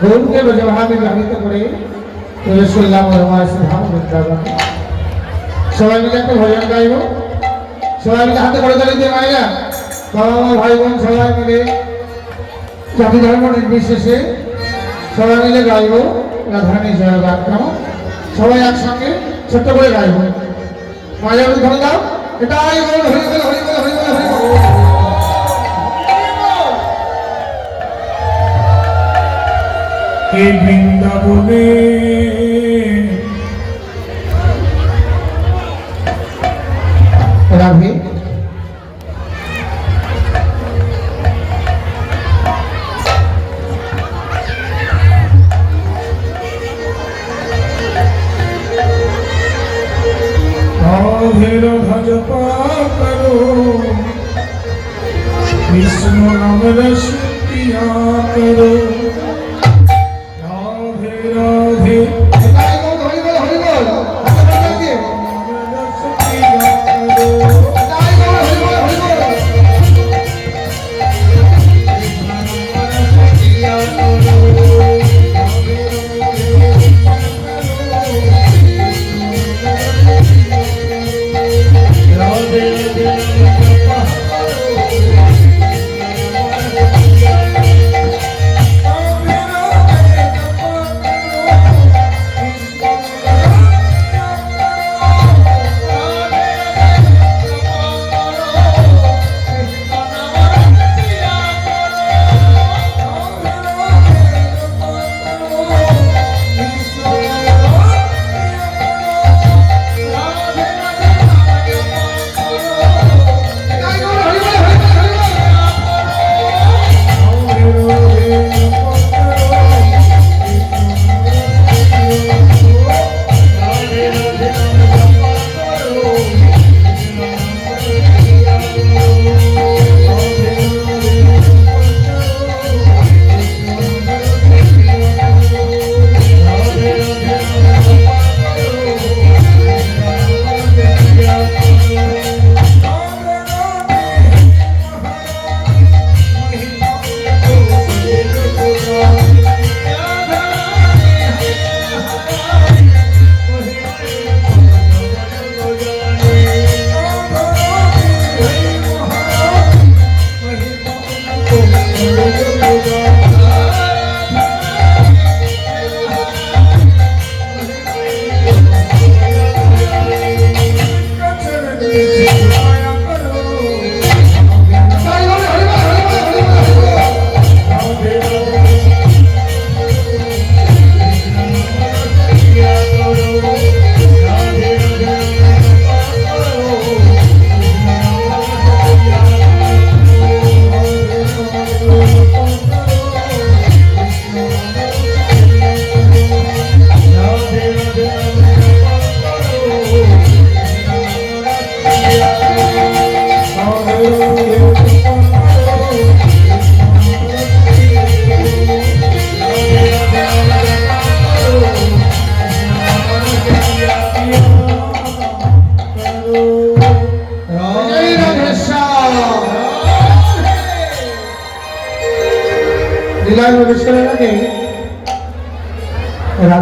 গৌরকে ব্রজভাবে ব্যবহৃত করে প্রবেশ করলাম ধাম বৃন্দাবন। সবাই মিলে একটা ভজন গাইব, সবাই মিলে হাতে করে তালি দিয়ে মায়েরা, বাবা মা ভাই বোন সবাই মিলে জাতি ধর্ম নির্বিশেষে সবাই মিলে গাইব রাধারানী জয় গান। কেমন সবাই একসঙ্গে ছোট্ট করে গাইব। মায়ের ধরে দাও, এটাই হরি বল হরি বল হরি বল হরি বল হরি বল। এই বৃন্দাবনে রাধে রাধের ভজপা করো, কৃষ্ণ নাম রসিয়া করো। রাধে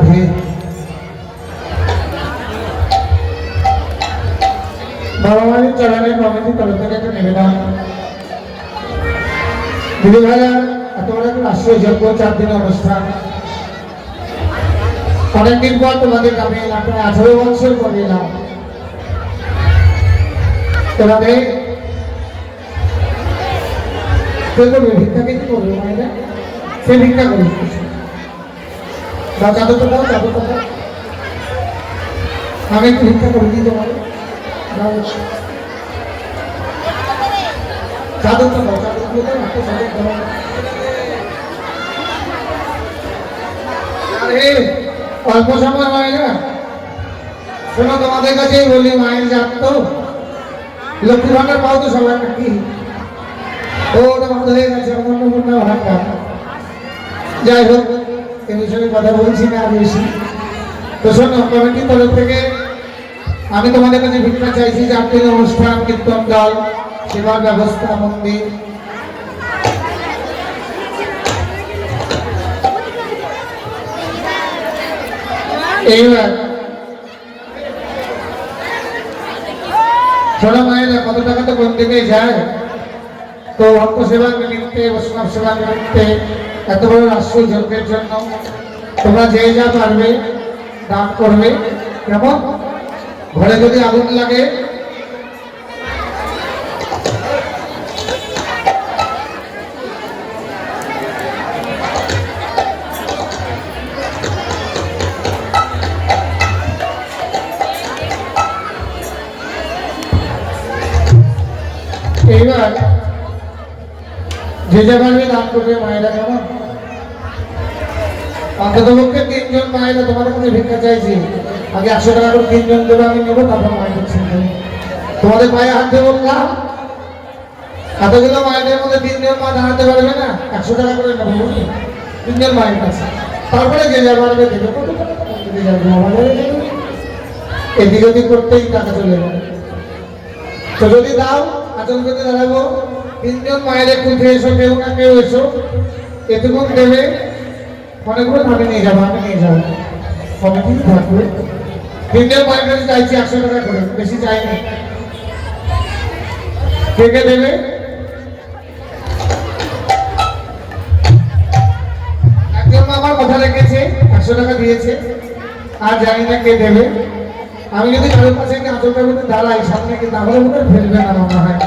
রাধে। বাবা মায়ের চরণে কমিটি তরফ থেকে একটা নিবেদন। দিদি ভাইরা এত বড় একটা রাষ্ট্রীয় যজ্ঞ 4 দিনের অনুষ্ঠান, অনেকদিন পর তোমাদের গ্রামে এলাম, প্রায় 18 বছর পরে এলাম। তোমাদের করবে ভিক্ষাকে কি করবে মায়েরা? সে ভিক্ষা করবে চাদর তো দাও, চাদর তো দাও, আমি একটু ভিক্ষা করে দিই তোমাদের। চাদর তো দাও, চাদর দিয়ে দাও, একটা চাদর দাও। আরে অল্প সময় মায়েরা শোনো, তোমাদের কাছেই বলি, মায়ের জাত তো লক্ষ্মী ভান্ডার পাও তো সবাই নাকি? ও ওটা বন্ধ হয়ে গেছে, অন্নপূর্ণা ভান্ডার। যাই হোক, এ বিষয়ে কথা বলছি না আর বেশি। তো শোনো, কমিটির তরফ থেকে আমি তোমাদের কাছে ভিক্ষা চাইছি যে আপনাদের অনুষ্ঠান, কীর্তন দল, সেবার ব্যবস্থা, মন্দির, এইবার ছোট মায়েরা কত টাকা তো কোন দিকে যায়। তো ভক্ত সেবা নিমিত্তে, বৈষ্ণব সেবা নিমিত্তে, এত বড় রাষ্ট্রীয় যজ্ঞের জন্য তোমরা যে যা পারবে দান করবে। কেমন? ঘরে যদি আগুন লাগে এইবার যে যা পারবে দান করবে মায়েরা। কেমন? অন্তত পক্ষে 3 জন মায়েরা তোমাদের কাছে ভিক্ষা চাইছি। আগে 100 টাকা করে 3 জন দেবে, আমি নেবো, তারপর মায়েদের ছিনতে তোমাদের পায়ে হাত দিয়ে বললাম। এতগুলো মায়েদের মধ্যে 3 জন মা দাঁড়াতে পারবে না, 100 টাকা করে নেবো 3 জন মায়ের কাছে। তারপরে যে যা পারবে দেবে, কত টাকা দিতে যাবে আমাদের, এদিক ওদিক করতেই টাকা চলে যাবে। তো যদি দাও, আচল করতে দাঁড়াবো, 3 জন মায়ের একটু উঠে এসো, কেউ না কেউ এসো, এটুকু দেবে। অনেকগুলো আমি নিয়ে যাবো, আমি নিয়ে যাবো, কমিটি থাকবে। 3 জন মায়ের কাছে চাইছি 100 টাকা করে, বেশি চাইনি। কে কে দেবে? একজন আমার কথা রেখেছে, 100 টাকা দিয়েছে, আর জানি না কে দেবে। আমি যদি কারোর কাছে আচলটা মধ্যে দাঁড়াই সামনে, কি তাহলে মনে ফেলবে না মনে হয়।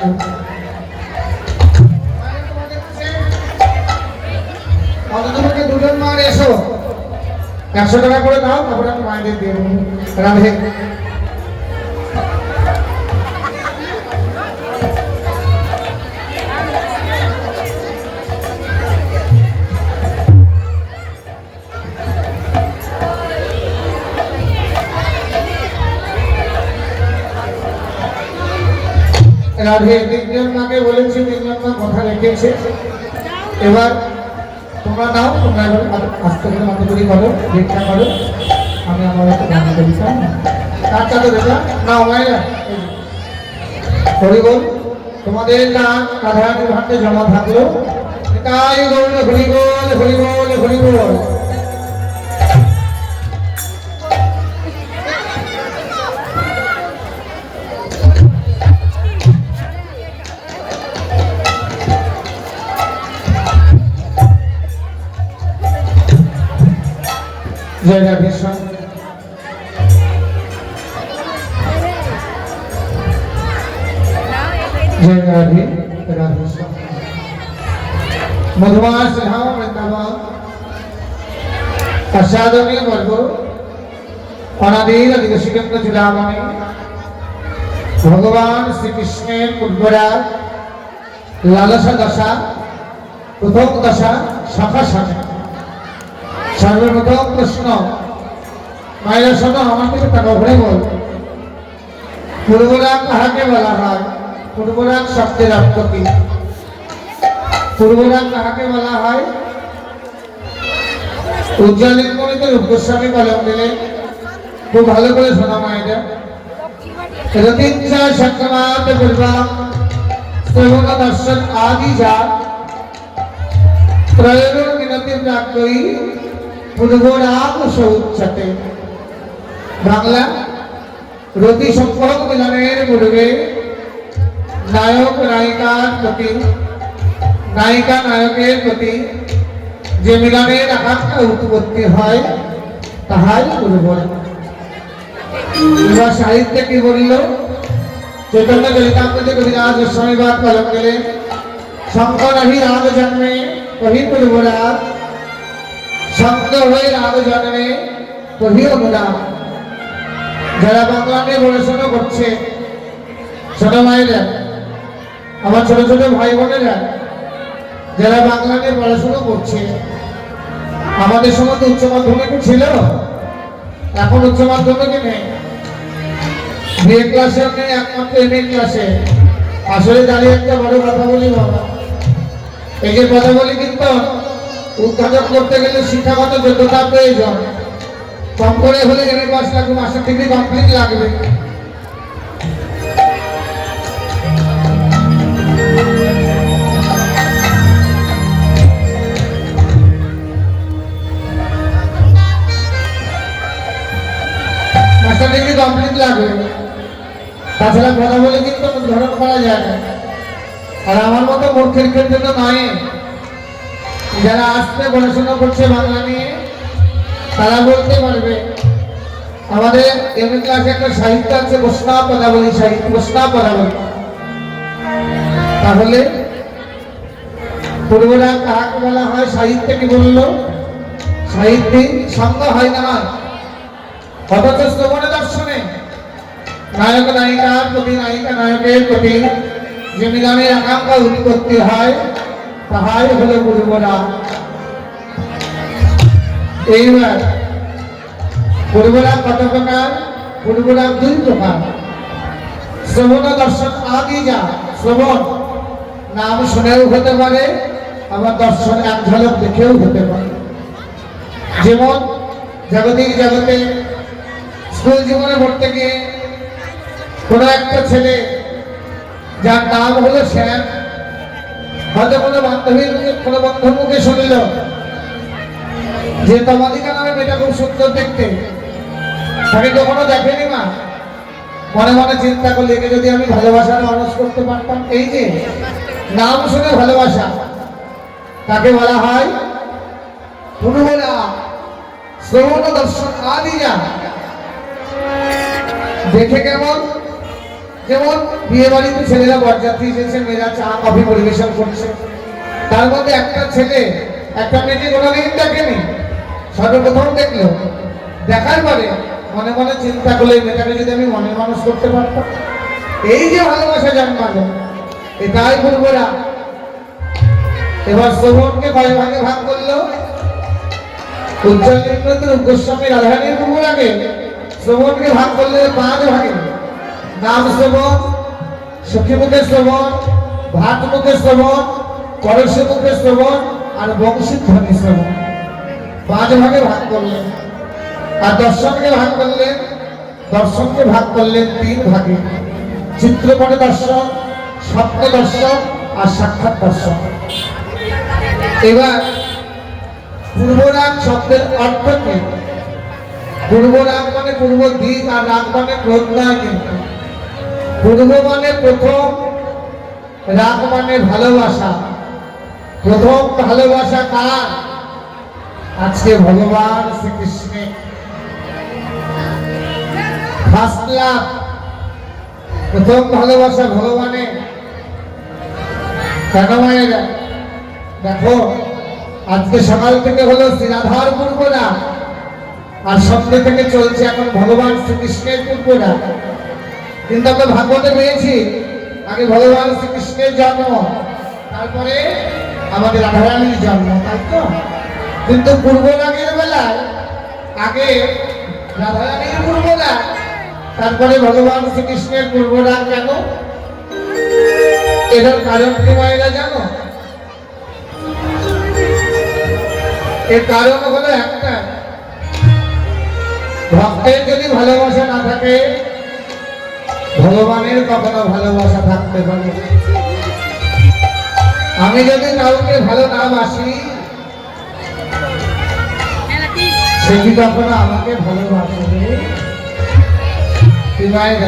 অন্ততপক্ষে 2 জন মার এসো, 100 টাকা করে দাও, তারপরে আমি মায়েদের দিয়ে দেবো। রাধে। রাধে। 3 জন মাকে বলেছি, 3 জন মা কথা রেখেছে। এবার তোমরা নাও, তোমরা এবার আস্তে করে মাথা করি করো, ভিক্ষা করো, আমি আমার একটা গান করি। কার চাদর এটা নাও মায়েরা, হরি বল। তোমাদের গান রাধারানীর ভান্ডে জমা থাকলো। তাই গৌর হরি বল, হরি বল, হরি বল। জয় রাধেশ্যাম। জয় রাধে রাধেশ্যাম। মধুমাস ধাম বৃন্দাবন আস্বাদনে বর্গ অনাদির আদিবাসীকেন্দ্র চূড়ামণি ভগবান শ্রীকৃষ্ণের পূর্বরাজ লালসা দশা, প্রথম দশা শাখা শাখা। সর্বপ্রথম প্রশ্ন, মায়েরা শোনো, আমার থেকে টাকা ভরে বল। পূর্বরাগ কাহাকে বলা হয়? পূর্বরাগ শব্দের অর্থ কি? পূর্বরাগ কাহাকে বলা হয়? উজ্জ্বলিত রূপগোস্বামী কলম দিলে, খুব ভালো করে শোনা মায়েরা। রতিঞ্চা সংক্রমাত পূর্বা শ্রবণ দর্শন আদি যা ত্রয়োর মিনতি প্রাক্তই পূর্বরাগ সৌচ্ছতে। বাংলা রতি সম্পর্ক মিলনের পূর্বে নায়ক নায়িকার প্রতি, নায়িকা নায়কের প্রতি যে মিলনের আকাঙ্ক্ষা উৎপত্তি হয় তাহাই পূর্বরাগ। এবার সাহিত্যে কি বলল? চৈতন্য চরিতামৃতে কবিরাজ গোস্বামীবাদ কলম গেলেন, শঙ্কর আহি রাগ জন্মে কহি পূর্বরাগ, শঙ্ক হয়ে রাগ জন্মে কহি অনুরাগ। যারা বাংলা নিয়ে পড়াশোনা করছে, ছোট ভাইরা, আমার ছোট ছোট ভাই বোনেরা যারা বাংলা নিয়ে পড়াশোনা করছে, আমাদের সময় তো উচ্চ মাধ্যমিক ছিল, এখন উচ্চ মাধ্যমিক নেই, বিএ ক্লাসে নেই, একমাত্র এমএ ক্লাসে। আসলে দাঁড়িয়ে একটা বড় কথা বলি বাবা, এই যে কথা বলি কিন্তু উদ্ঘাটন করতে গেলে শিক্ষাগত যোগ্যতা প্রয়োজন। কম করে হলে এমএ পাস লাগবে, মাস্টার ডিগ্রি কমপ্লিট লাগবে। মাস্টার ডিগ্রি কমপ্লিট লাগবে, তাছাড়া কথা বলে কিন্তু উদ্ঘাটন করা যায় না। আর আমার মতো মূর্খের ক্ষেত্রে তো নয়, যারা আসতে পড়াশোনা করছে বাংলা নিয়ে তারা বলতে পারবে। আমাদের এমএ ক্লাসে একটা সাহিত্য আছে, বৈষ্ণব পদাবলী সাহিত্য, বৈষ্ণব পদাবলী। তাহলে পূর্বরাগ কাহাকে বলা হয়? সাহিত্যে কি বললো? সাহিত্যিক সঙ্গ হয় না, অথচ শ্রবণে দর্শনে নায়ক নায়িকার প্রতি, নায়িকা নায়কের প্রতি যে মিলনের আকাঙ্ক্ষা উৎপত্তি হয় তাহাই হলো পূর্বরাগ। এইবার পূর্বরাগ কত প্রকার? পূর্বরাগ দুই প্রকার। শ্রবণ দর্শন আদি যা, শ্রবণ নাম শুনেও হতে পারে, আবার দর্শন এক ঝলক দেখেও হতে পারে। যেমন জাগতিক জগতে স্কুল জীবনে পড়তে গিয়ে কোনো একটা ছেলে যার নাম হলো শ্যাম, হয়তো কোনো বান্ধবীর মুখে, কোনো বন্ধুর মুখে শুনল যে তমাদিকা নামে মেয়েটা খুব সুন্দর দেখতে, তাকে কখনো দেখেনি মা, মনে মনে চিন্তা করলে একে যদি আমি ভালোবাসার মানুষ করতে পারতাম। এই যে নাম শুনে ভালোবাসা, তাকে বলা হয় পূর্বরাগ। শ্রবণ দর্শন আদি যা, দেখে কেমন? যেমন বিয়ে বাড়িতে ছেলেরা বরযাত্রী এসেছে, মেয়েরা চা কফি পরিবেশন করছে, তার মধ্যে একটা ছেলে একটা মেয়েকে কোনোদিন দেখেনি, সর্বপ্রথম দেখলো, দেখার পরে মনে মনে চিন্তা করলে মেয়েটাকে যদি আমি মনের মানুষ করতে পারতাম। এই যে ভালোবাসা জন্মালো, এটাই পূর্বরাগ। এবার শ্রবণকে কয় ভাগে ভাগ করলো? উজ্জ্বল নিম্নতর গোস্বামী রাধারানীর পূর্বরাগে শ্রবণকে ভাগ করলে 5 ভাগে। নাম শ্রবণ, সখী মুখে শ্রবণ, ভাত মুখে শ্রবণ, পরশী মুখে শ্রবণ, আর বংশীধ্বনি শ্রবণ। 5 ভাগে ভাগ করলেন। আর দর্শনকে ভাগ করলেন, দর্শনকে ভাগ করলেন 3 ভাগে। চিত্রপট দর্শন, স্বপ্ন দর্শন, আর সাক্ষাৎ দর্শন। এবার পূর্বরাগ শব্দের অর্থ কি? পূর্বরাগ মানে পূর্ব দিক, আর রাগ মানে ক্রোধ নয়। কিন্তু পূর্ব মানে প্রথম, রাগ মানে ভালোবাসা। প্রথম ভালোবাসা কার? আজকে ভগবান শ্রীকৃষ্ণের ফার্স্ট লাভ, প্রথম ভালোবাসা ভগবানের। কেন মায়েরা? দেখো আজকে সকাল থেকে হলো শ্রী রাধার পূর্বরাগ, আর সন্ধ্যে থেকে চলছে এখন ভগবান শ্রীকৃষ্ণের পূর্বরাগ। কিন্তু আমরা ভাগবতে পেয়েছি আগে ভগবান শ্রীকৃষ্ণের জন্ম, তারপরে আমাদের রাধারানীর জন্ম, তাই তো? কিন্তু পূর্বরাগের বেলায় আগে রাধারানীর পূর্বরাগ, তারপরে ভগবান শ্রীকৃষ্ণের পূর্বরাগ। কেন? এটার কারণ কি মায়েরা জানো? এর কারণ হলো একটা, ভক্তের যদি ভালোবাসা না থাকে ভগবানের কখনো ভালোবাসা থাকতে পারে। আমি যদি কাউকে ভালো না বাসি সে কি কখনো আমাকে ভালোবাসে? তুই মায়ের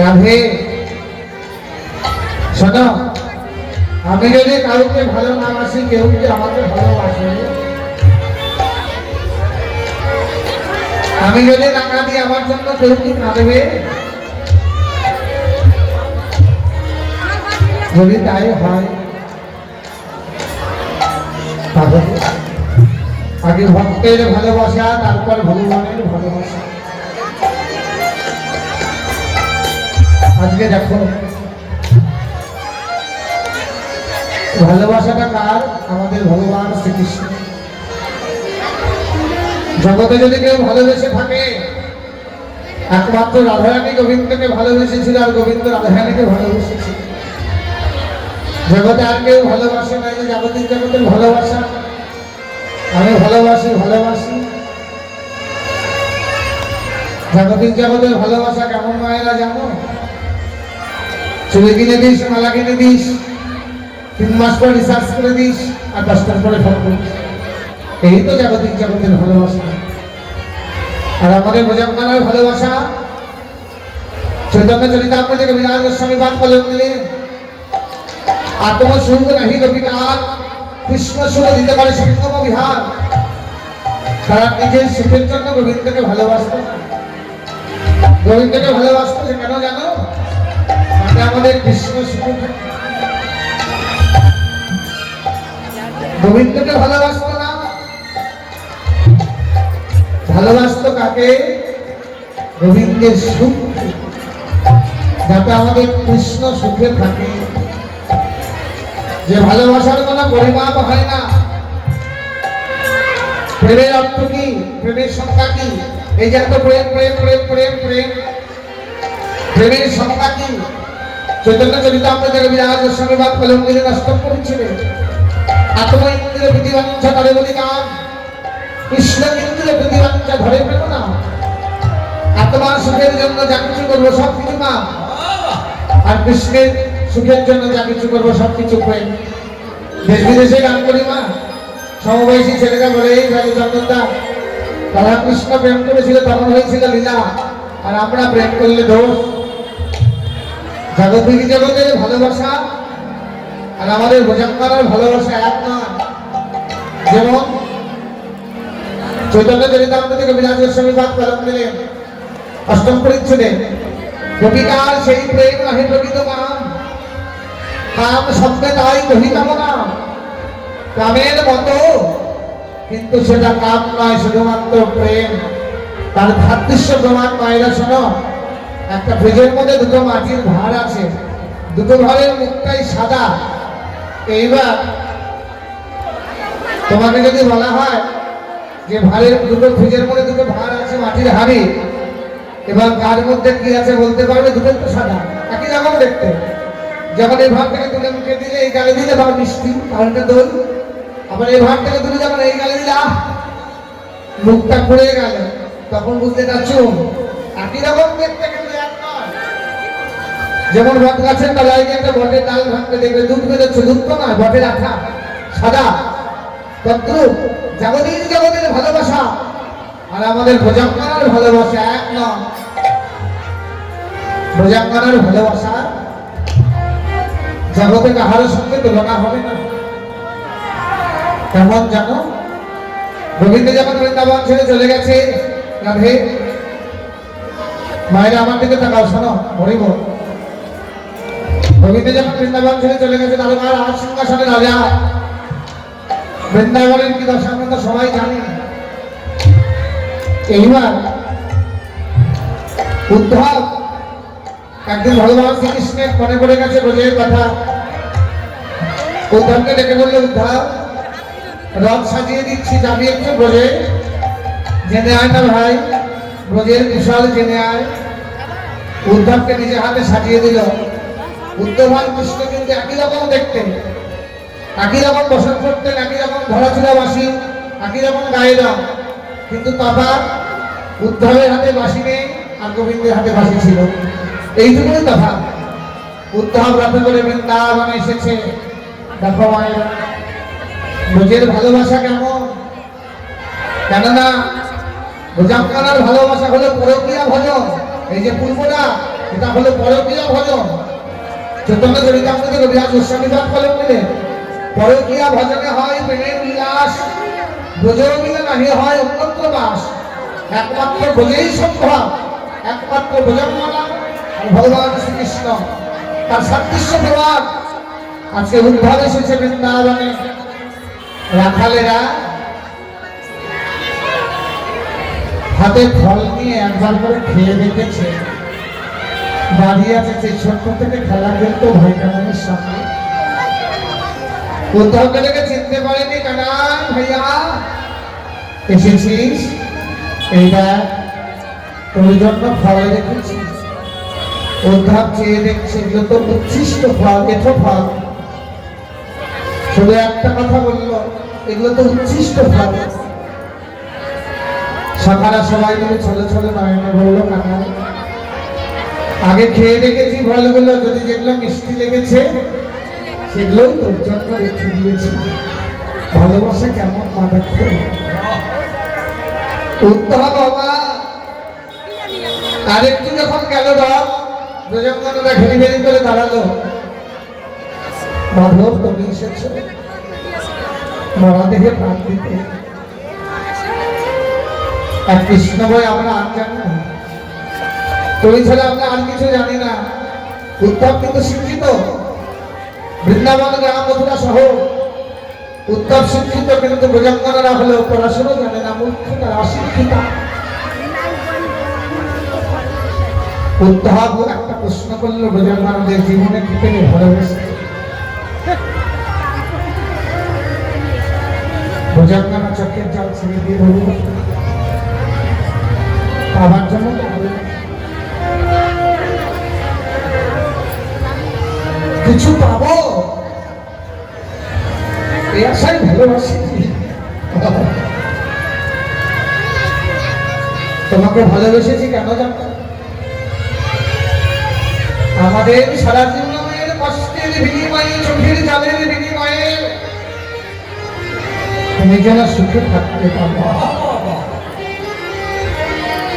রাধে শোনো, আমি যদি কাউকে ভালো না বাসি, কেউ কি আমাকে ভালোবাসে? আমি যদি না কাঁদি, আমার জন্য কেউ কি কাঁদবে? যদি তাই হয়, তাহলে আগে ভক্তের ভালোবাসা, তারপর ভগবানের ভালোবাসা। আজকে দেখো ভালোবাসাটা কার? আমাদের ভগবান শ্রীকৃষ্ণ। জগতে যদি কেউ ভালোবেসে থাকে, একমাত্র রাধারানী গোবিন্দকে ভালোবেসেছিল, আর গোবিন্দ রাধারানীকে ভালোবেসেছিল। জগতে আর কেউ ভালোবাসে না। যে জাগতিক জগতের ভালোবাসা, আমি ভালোবাসি ভালোবাসি। জাগতিক জগতের ভালোবাসা কেমন মায়েরা জানো? চুড়ি কিনে দিস, মালা কিনে দিস, 3 মাস পর রিসার্চ করে দিস, আর 10টার পরে ফোন করিস। এই তো জাগতিক জগতের ভালোবাসা। আর আমাদের বোঝাপড়ার ভালোবাসা চৈতন্য চরিতামৃতে কবিরাজ গোস্বামী পাঠ করলেন, আত্মসুখ নাহি গোপীনাথ, কৃষ্ণ সুখ দিতে পারে সঙ্গম বিহার। তারা নিজের সুখের জন্য গোবিন্দকে ভালোবাসত। গোবিন্দকে ভালোবাসত কেন জানো? তাতে আমাদের কৃষ্ণ সুখ। গোবিন্দকে ভালোবাসত না, ভালোবাসত কাকে? গোবিন্দের সুখ, যাতে আমাদের কৃষ্ণ সুখে থাকে। যে ভালোবাসার কোনো পরিমাপ হয় না। প্রেমের অর্থ কি? প্রেমের সংজ্ঞা কি? এই যে এত প্রেম প্রেম প্রেম প্রেম প্রেম, প্রেমের সংজ্ঞা কি? চৈতন্য চরিতামৃতে কবিরাজ গোস্বামী পাঠ করলেন, অষ্টম পরিচ্ছেদে আত্ম ইন্দ্র প্রতিবাঞ্ছা ধরে বলি কাম, কৃষ্ণ ইন্দ্র প্রতিবাঞ্ছা ধরে পেল না। আত্মার সুখের জন্য যা কিছু করবো সব কিছু মা, আর কৃষ্ণের সুখের জন্য যা কিছু করবো সব কিছু প্রেম। দেশ বিদেশে গান করি মা, সমবয়সী ছেলেরা বলে, এই ভাই চন্দনদা, রাধা কৃষ্ণ প্রেম করেছিল তখন হয়েছিল লীলা, আর আমরা প্রেম করলে দোষ। জাগতিক জগতের ভালোবাসা আর আমাদের বোঝাপড়ার ভালোবাসা এক নয়। যেমন চৈতন্য চরিতামৃতে কবিরাজ গোস্বামী পাঠ করলেন, অষ্টম পরিচ্ছেদে, গোপিকার সেই প্রেম নাহি প্রকৃত কাম, কাম শব্দে তাই কহিতাম না। কামের মতো, কিন্তু সেটা কাম নয়, শুধুমাত্র প্রেম। তার ধাতৃশ্য প্রমাণ মায়েরা শোনো, একটা ফ্রিজের মধ্যে দুটো মাটির ভাঁড় আছে, দুটো ভাঁড়ের মুখটাই সাদা। এইবার তোমাকে যদি বলা হয় যে ভাঁড়ের দুটো ফ্রিজের মধ্যে দুটো ভাঁড় আছে, মাটির হাঁড়ি, এবার কার মধ্যে কি আছে বলতে পারবে? দুটো তো সাদা, একই রকম দেখতে। যখন এই ভাঁড়টাকে তুলে মুখে দিলে, এই গালে দিলে ভাব মিষ্টি, কারণটা দই। আবার এই ভাঁড়টাকে তুলে যখন এই গালে দিলে, আহ, মুখটা পুড়ে গেল, তখন বুঝতে পারছো একই রকম দেখতে, কিন্তু এক নয়। যেমন বট গাছের তলায় গিয়ে একটা বটের ডাল ভাঙতে দেখবে, দুধ বেরোচ্ছে, দুধ তো নয়, বটের আঠা সাদা। তদ্রূপ জাগতিক জগতের ভালোবাসা আর আমাদের বোঝাপড়ার ভালোবাসা এক নয়। বোঝাপড়ার ভালোবাসা জগতে কাহার সঙ্গে তুলনা হবে না। কেমন জানো? গোবিন্দ যখন বৃন্দাবন ছেড়ে চলে গেছে, রাধে মায়েরা আমার দিকে তাকাও, শোনো, হরিব। গোবিন্দ যখন বৃন্দাবন ছেড়ে চলে গেছে, তারপর আর সিংহাসনে রাজা। বৃন্দাবনের কি দশা আমরা তো সবাই জানি। এইবার উদ্ধব একদিন ভগবান শ্রীকৃষ্ণের মনে পড়ে গেছে ব্রজের কথা। উদ্ধবকে ডেকে বললো, উদ্ধব, রথ সাজিয়ে দিচ্ছি, যাবি একটু ব্রজে? জেনে আয় না ভাই, ব্রজের কুশল জেনে আয়। উদ্ধবকে নিজে হাতে সাজিয়ে দিল। উদ্ধব আর কৃষ্ণ কিন্তু একই রকম দেখতে, একই রকম বসত করতেন, একই রকম ধরাচুরা বাসি, একই রকম গায়ে রং, কিন্তু তফাৎ উদ্ধবের হাতে বাসি নেই আর গোবিন্দের হাতে বাসি ছিল, এইটুকুই তফাৎ। উদ্ধব রথে করে বৃন্দাবনে এসেছে। দেখো মায়েরা, ব্রজের ভালোবাসা কেমন। কেননা ভুজঙ্গনার ভালোবাসা হলো পরকীয়া ভজন। এই যে পূর্বটা, এটা হলো পরকীয়া ভজন। চৈতন্য চরিতামৃতে রবিরাজ গোস্বামী পাঠ ফলক মিলে পরকীয়া ভজনে হয় প্রেমের উল্লাস, ব্রজেও মিলে নাহি হয় অন্যত্র বাস। একমাত্র ব্রজেই সম্ভব, একমাত্র ভুজঙ্গনা আর ভগবান শ্রীকৃষ্ণ তার সাদৃশ্য প্রভাব। আজকে উদ্ধার এসেছে বৃন্দাবনে। রাখালেরা হাতে ফল নিয়ে একবার করে খেয়ে দেখেছে। দাঁড়িয়ে আছে সেই ছোট্ট থেকে খেলা খেলতো ভাই কানানের সামনে। উদ্ধবকে দেখে চিনতে পারেনি। কানান ভাইয়া এসেছিস, এইটা তোর জন্য ফল রেখেছি। উদ্ধব চেয়ে দেখছে এগুলো তো উচ্ছিষ্ট ফল, এঠো ফল। শুধু একটা কথা বললো, এগুলো তো উচ্ছিষ্ট ফল। সকালে সবাই মিলে ছোট ছোট নয়নে বললো, কাকা আগে খেয়ে দেখেছি ফলগুলো, যদি যেগুলো মিষ্টি লেগেছে সেগুলোই তোর জন্য রেখে দিয়েছি। ভালোবাসা কেমন মাদাক্ষ। উদ্ধব বাবা আরেকটু যখন গেল রব, দুজনরা ঘেরি ঘেরি করে দাঁড়ালো। মাধব তুমি এসেছো মরা দেখে প্রাণ দিতে। আর কৃষ্ণ বই আমরা আর জানি না, তুমি ছাড়া আমরা আর কিছু জানি না। উদ্ধব কিন্তু শিক্ষিত, বৃন্দাবন গ্রাম মথুরা শহর। উদ্ধব শিক্ষিত, কিন্তু ভুজঙ্গনারা হলেও পড়াশোনা জানে না, মূর্খ তারা অশিক্ষিতা। উদ্ধব একটা প্রশ্ন করলো ভুজঙ্গনাদের জীবনে কি পেলে ভালোবেসে। ভুজঙ্গনা চোখের জল ছেড়ে দিয়ে বলল, আমার জন্য কিছু পাবো এই আশাই ভালোবাসি। তোমাকে ভালোবেসেছি কেন জানো? আমাদের সারা জীবনের কষ্টের বিনিময়ে, চোখের জলের বিনিময়ে তুমি যেন সুখে থাকতে পারো।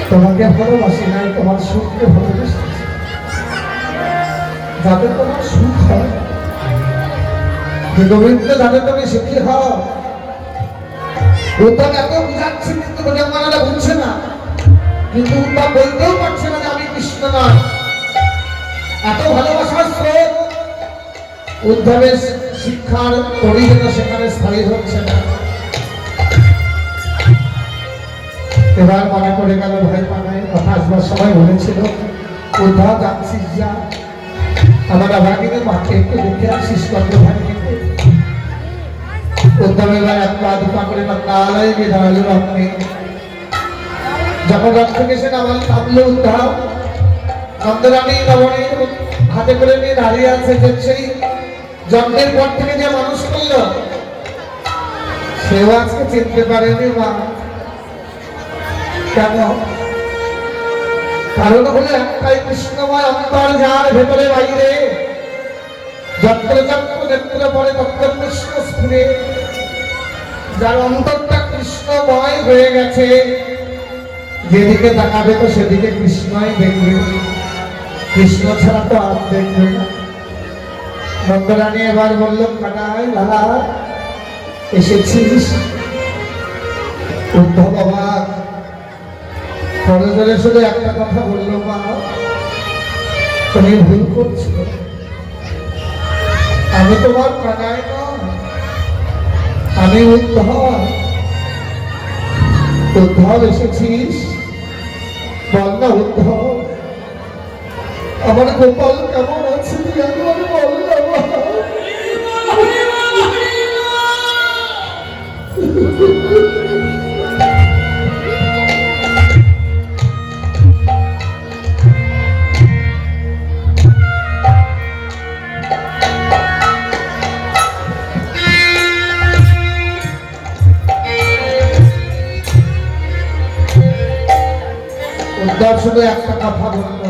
তোমাকে ভালোবাসি নাই, তোমার সুখকে ভালোবেসেছি, যাতে তোমার সুখ হয়। যে গোবিন্দ যাতে তুমি সুখী হও। উদ্ধব এত বুঝাচ্ছে কিন্তু ভুজঙ্গনারা বুঝছে না। কিন্তু উদ্ধব বলতেও পারছে না যে আমি কৃষ্ণ নয়। এত ভালোবাসার স্রোত উদ্ধবের শিক্ষার পরিবেশ সেখানে স্থায়ী হচ্ছে না। এবার মনে পড়ে গেল ভাই পানায় কথা আসবার সময় বলেছিল, উদ্ধব যাচ্ছিস যা, আমার ভাগিনের মাকে একটু দেখে আসিস কত ভাগিনে। উদ্ধব এবার এক পা দুপা করে নন্দালয়ে গিয়ে দাঁড়ালো। আপনি যখন রথ থেকে সে নামলো উদ্ধব, নন্দরানী নবনীর হাতে করে নিয়ে দাঁড়িয়ে আছে। যে সেই জন্মের পর থেকে যে মানুষ করলো, সেও আজকে চিনতে পারেনি মা। কেন? কারণ হলো একটাই, কৃষ্ণময় অন্তর যার ভেতরে বাইরে, যত্র যত্র নেত্র পরে তত্র কৃষ্ণ স্ফুরে। যার অন্তরটা কৃষ্ণময় হয়ে গেছে, যেদিকে তাকাবে তো সেদিকে কৃষ্ণই দেখবে, কৃষ্ণ ছাড়া তো আর দেখবে না। নন্দরানী এবার বলল, কানাই লালা এসেছিস? উদ্ধব অবাক, পরে ধরে শুধু একটা কথা বললো, মা তুমি ভুল করছো, আমি তোমার কানাই নয়, আমি উদ্ধব। উদ্ধব এসেছিস? বল না উদ্ধব, আমার গোপাল কেমন আছে একবার বল না। উদ্ধব শুধু একটা কথা বলল,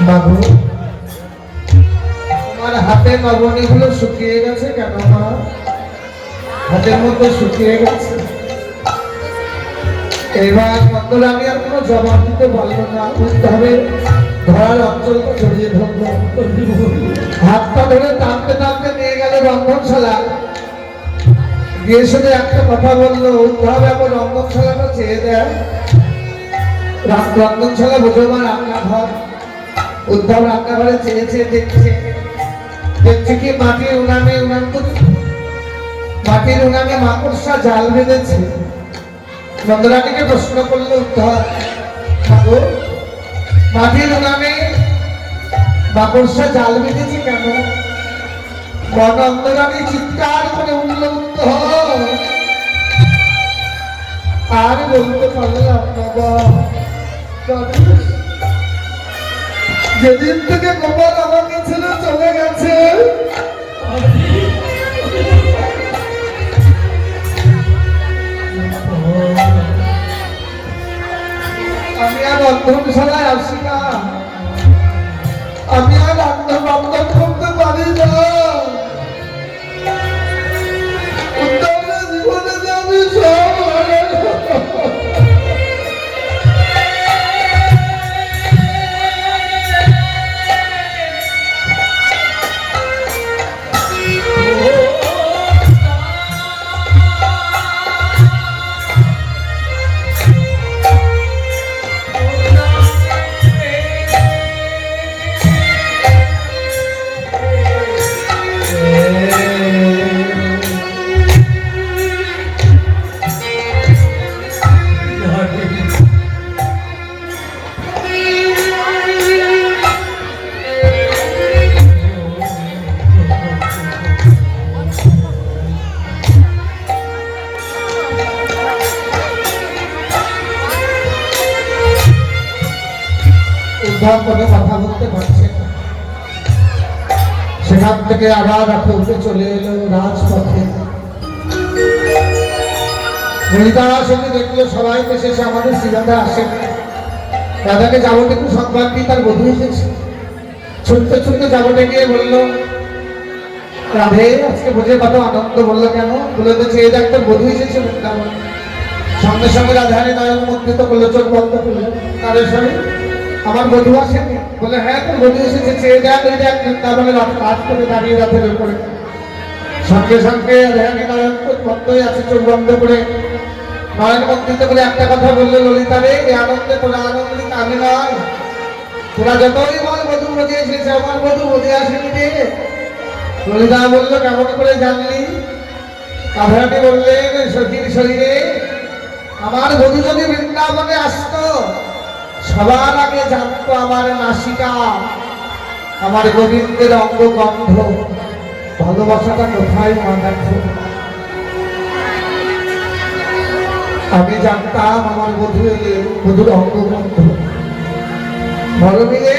বাবু তোমার হাতে নবনীগুলো শুকিয়ে গেছে কেন? মা হাতের মধ্যে শুকিয়ে গেছে। এবার নন্দরানী আর কোনো জবাব দিতে পারলো না, উদ্ধবের ধরার অঞ্চলকে জড়িয়ে ধরলো, হাতটা ধরে টানতে টানতে নিয়ে গেল রন্ধনশালা। গিয়ে শুধু একটা কথা বললো, উদ্ধব এখন রন্ধনশালাটা চেয়ে দেয়। রন্ধনশালা বোঝো বা রান্নাঘর। উদ্ধব রান্নাঘরে চেয়ে চেয়ে দেখছে কি মাটির উনানে মাটির উনানে মাকড়সা জাল বেঁধেছে। নন্দরানীকে প্রশ্ন করলো উদ্ধব, মাটির উনানে মাকড়সা জাল বেঁধেছে কেন? নন্দরানী চিৎকার করে উঠল, উদ্ধব আর বলতে পারলাম না গো। যেদিন থেকে গোপাল আমাকে ছেড়ে চলে গেছে, আমি আর রন্ধনশালায় আসি না, আমি আর রান্না করতে পারি না। উদ্ধবের জীবনে যে আমি সব করে কথা বলতে পারছে না। সেখান থেকে আবার রাতে উঠে চলে এলো রাজপথে। ললিতারা সঙ্গে দেখলো সবাই এসেছে, আমাদের শ্রীরাধা আসে। রাধাকে যাবতীয় সংবাদ দিয়ে তার বধূ এসেছে। ছুটতে ছুটতে যাবতে গিয়ে বললো, রাধে আজকে বোঝে কত আনন্দ। বললো কেন? বলে তো চেয়ে দেখ তোর বধূ এসেছে বৃন্দাবন। সঙ্গে সঙ্গে রাধারে নয়ন মুদ্রিত করলো, চোখ বন্ধ করলো। তারেশ্বরী আমার বধূ আসেনি? বলে হ্যাঁ তোর বধূ এসেছে, চেয়ে দেখ ওই দেখ বৃন্দাবনের কাজ করে দাঁড়িয়ে রাতের উপরে। সঙ্গে সঙ্গে রাধাকে নয়ন বন্ধ হয়ে আছে, চোখ বন্ধ করে নয়ন মুদ্রিত করে একটা কথা বললো, ললিতা রে এই আনন্দে তোরা আনন্দিত আমি নয়। তোরা যতই বল বধূ বধে এসেছে, আমার বধূ বধে আসেনি রে। ললিতা বললো কেমন করে জানলি? রাধারানী বললেন, সখীর শরীরে আমার বধূ যদি বৃন্দাবনে আসতো, সবার আগে জানতো আমার নাসিকা, আমার গোবিন্দের অঙ্গ গন্ধ, ভালোবাসাটা কোথায় মানাচ্ছে। আমি জানতাম আমার বধূ এলে বধূর অঙ্গ গন্ধ। ভালো মিলে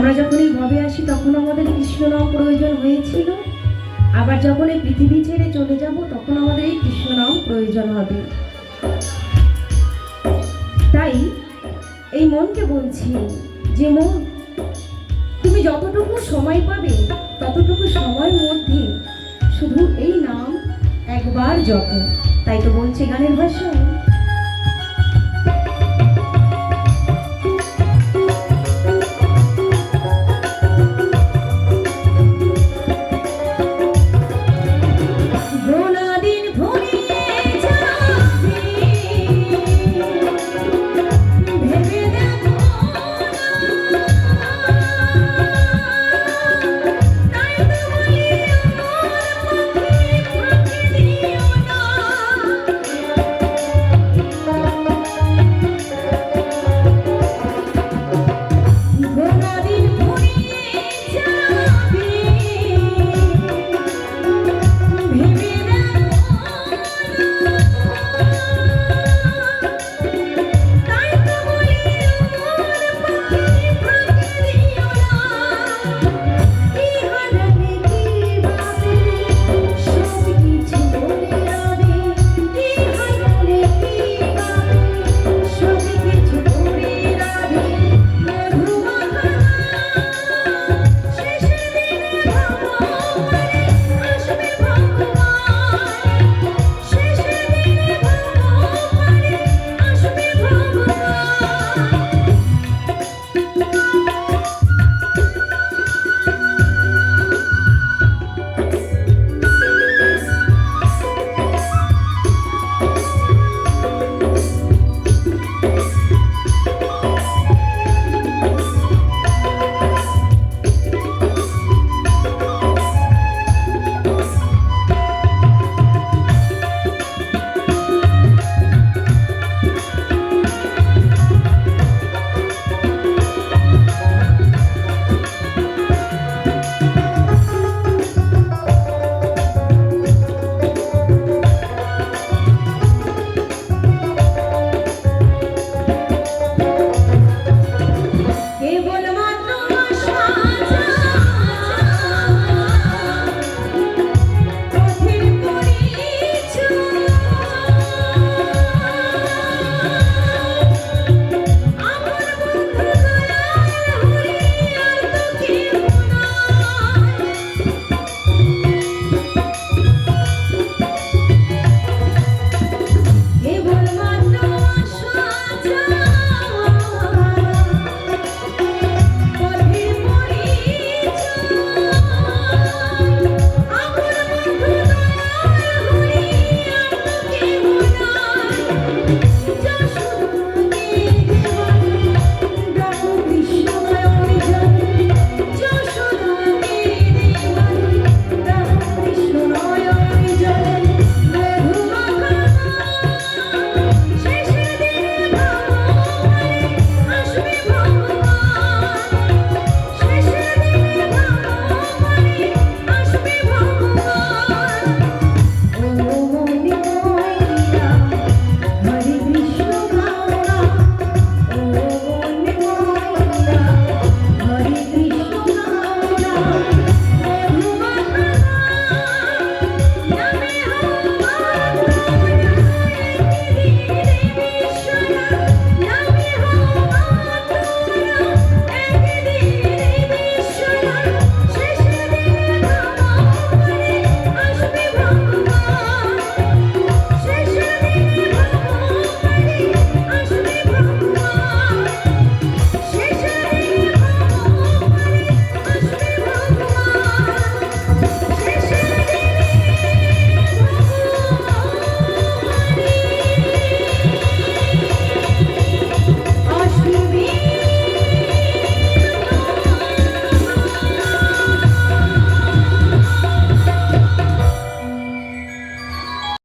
আমরা যখন এই ভবে আসি তখন আমাদের কৃষ্ণ নাম প্রয়োজন হয়েছিল, আবার যখন এই পৃথিবী ছেড়ে চলে যাব তখন আমাদের এই কৃষ্ণ নাম প্রয়োজন হবে। তাই এই মনকে বলছি যে মন, তুমি যতটুকু সময় পাবে ততটুকু সময়ের মধ্যে শুধু এই নাম একবার জপো। তাই তো বলছে গানের ভাষায়,